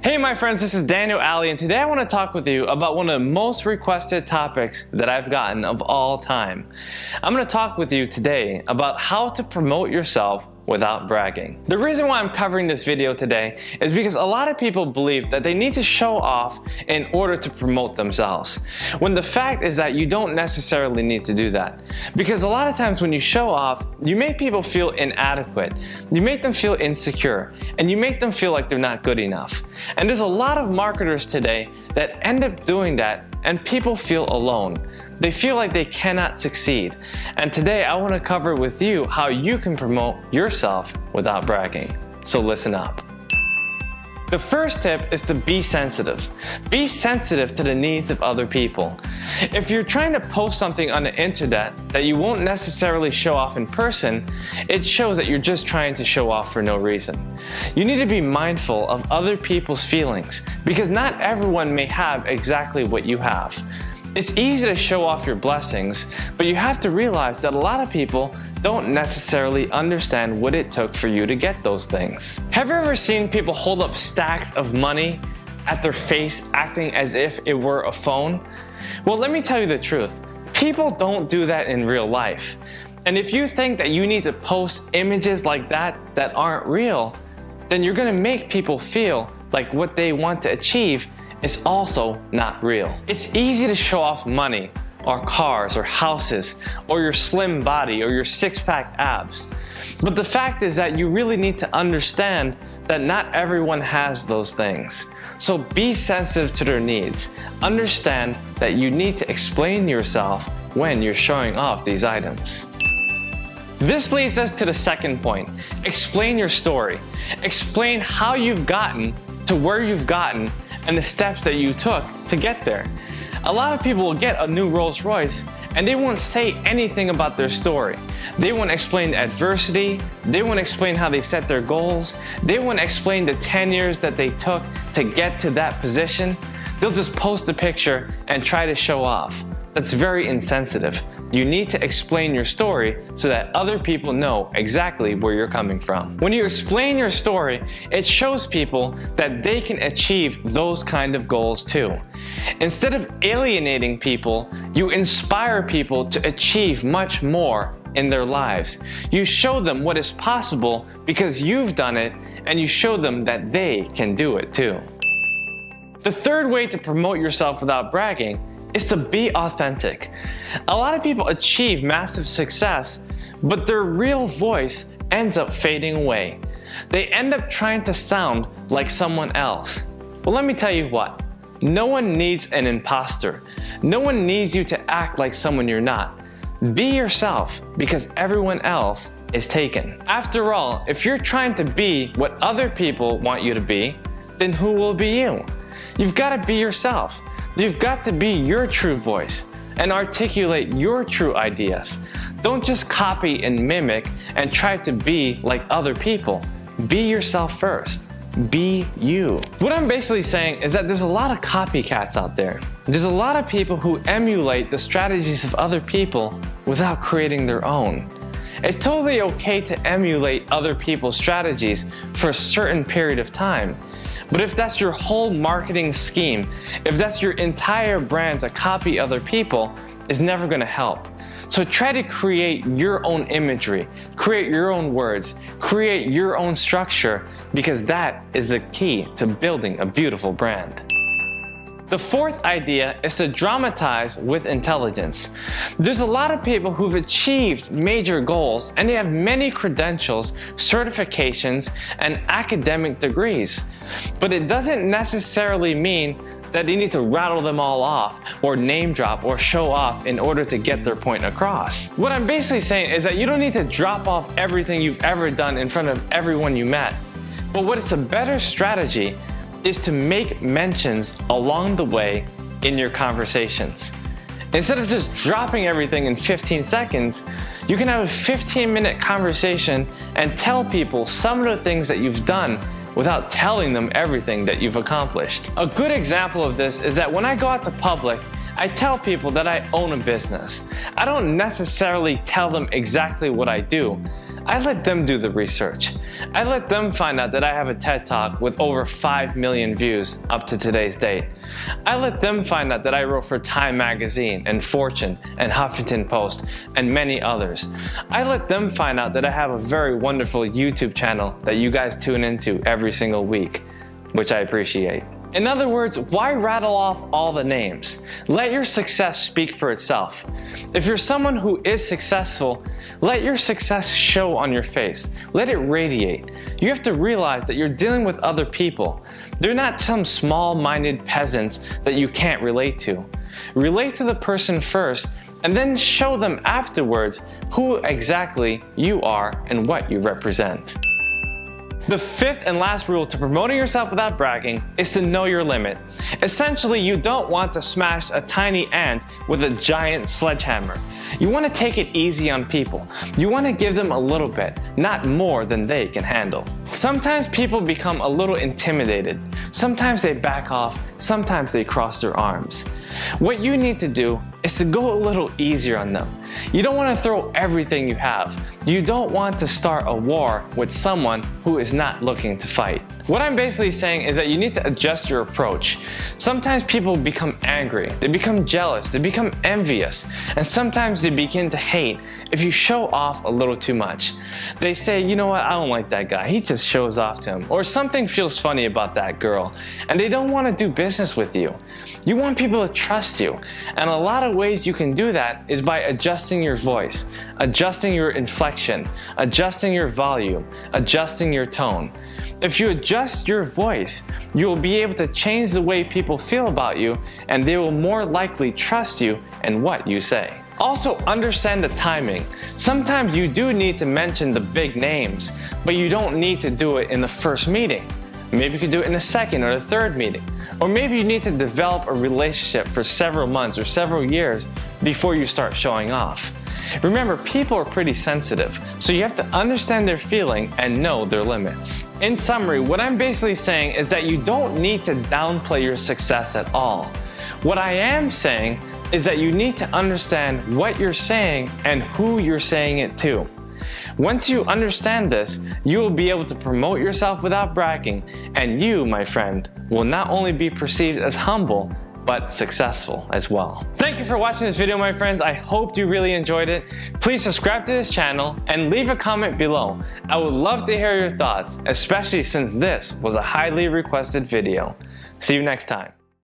Hey my friends, this is Daniel Alley, and today I want to talk with you about one of the most requested topics that I've gotten of all time. I'm going to talk with you today about how to promote yourself without bragging. The reason why I'm covering this video today is because a lot of people believe that they need to show off in order to promote themselves, when the fact is that you don't necessarily need to do that. Because a lot of times when you show off, you make people feel inadequate, you make them feel insecure, and you make them feel like they're not good enough. And there's a lot of marketers today that end up doing that, and people feel alone. They feel like they cannot succeed. And today I want to cover with you how you can promote yourself without bragging. So listen up. The first tip is to be sensitive. Be sensitive to the needs of other people. If you're trying to post something on the internet that you won't necessarily show off in person, it shows that you're just trying to show off for no reason. You need to be mindful of other people's feelings, because not everyone may have exactly what you have. It's easy to show off your blessings, but you have to realize that a lot of people don't necessarily understand what it took for you to get those things. Have you ever seen people hold up stacks of money at their face acting as if it were a phone? Well, let me tell you the truth. People don't do that in real life. And if you think that you need to post images like that aren't real, then you're gonna make people feel like what they want to achieve is also not real. It's easy to show off money, or cars, or houses, or your slim body, or your six-pack abs. But the fact is that you really need to understand that not everyone has those things. So be sensitive to their needs. Understand that you need to explain yourself when you're showing off these items. This leads us to the second point. Explain your story. Explain how you've gotten to where you've gotten and the steps that you took to get there. A lot of people will get a new Rolls Royce and they won't say anything about their story. They won't explain adversity, they won't explain how they set their goals, they won't explain the 10 years that they took to get to that position. They'll just post a picture and try to show off. That's very insensitive. You need to explain your story so that other people know exactly where you're coming from. When you explain your story, it shows people that they can achieve those kind of goals too. Instead of alienating people, you inspire people to achieve much more in their lives. You show them what is possible because you've done it, and you show them that they can do it too. The third way to promote yourself without bragging is to be authentic. A lot of people achieve massive success, but their real voice ends up fading away. They end up trying to sound like someone else. Well, let me tell you what. No one needs an imposter. No one needs you to act like someone you're not. Be yourself, because everyone else is taken. After all, if you're trying to be what other people want you to be, then who will be you? You've got to be yourself. You've got to be your true voice and articulate your true ideas. Don't just copy and mimic and try to be like other people. Be yourself first. Be you. What I'm basically saying is that there's a lot of copycats out there. There's a lot of people who emulate the strategies of other people without creating their own. It's totally okay to emulate other people's strategies for a certain period of time. But if that's your whole marketing scheme, if that's your entire brand to copy other people, it's never going to help. So try to create your own imagery, create your own words, create your own structure, because that is the key to building a beautiful brand. The fourth idea is to dramatize with intelligence. There's a lot of people who've achieved major goals, and they have many credentials, certifications, and academic degrees. But it doesn't necessarily mean that they need to rattle them all off or name drop or show off in order to get their point across. What I'm basically saying is that you don't need to drop off everything you've ever done in front of everyone you met. But what is a better strategy is to make mentions along the way in your conversations. Instead of just dropping everything in 15 seconds, you can have a 15-minute conversation and tell people some of the things that you've done without telling them everything that you've accomplished. A good example of this is that when I go out to public, I tell people that I own a business. I don't necessarily tell them exactly what I do. I let them do the research. I let them find out that I have a TED Talk with over 5 million views up to today's date. I let them find out that I wrote for Time Magazine and Fortune and Huffington Post and many others. I let them find out that I have a very wonderful YouTube channel that you guys tune into every single week, which I appreciate. In other words, why rattle off all the names? Let your success speak for itself. If you're someone who is successful, let your success show on your face. Let it radiate. You have to realize that you're dealing with other people. They're not some small-minded peasants that you can't relate to. Relate to the person first, and then show them afterwards who exactly you are and what you represent. The fifth and last rule to promoting yourself without bragging is to know your limit. Essentially, you don't want to smash a tiny ant with a giant sledgehammer. You want to take it easy on people. You want to give them a little bit, not more than they can handle. Sometimes people become a little intimidated. Sometimes they back off. Sometimes they cross their arms. What you need to do is to go a little easier on them. You don't want to throw everything you have. You don't want to start a war with someone who is not looking to fight. What I'm basically saying is that you need to adjust your approach. Sometimes people become angry, they become jealous, they become envious, and sometimes they begin to hate if you show off a little too much. They say, you know what, I don't like that guy, he just shows off to him, or something feels funny about that girl, and they don't want to do business with you. You want people to trust you, and a lot of ways you can do that is by adjusting your voice, adjusting your inflection, adjusting your volume, adjusting your tone. If you adjust your voice, you will be able to change the way people feel about you, and they will more likely trust you and what you say. Also, understand the timing. Sometimes you do need to mention the big names, but you don't need to do it in the first meeting. Maybe you can do it in the second or the third meeting. Or maybe you need to develop a relationship for several months or several years before you start showing off. Remember, people are pretty sensitive, so you have to understand their feeling and know their limits. In summary, what I'm basically saying is that you don't need to downplay your success at all. What I am saying is that you need to understand what you're saying and who you're saying it to. Once you understand this, you will be able to promote yourself without bragging, and you, my friend, will not only be perceived as humble, but successful as well. Thank you for watching this video, my friends. I hope you really enjoyed it. Please subscribe to this channel and leave a comment below. I would love to hear your thoughts, especially since this was a highly requested video. See you next time.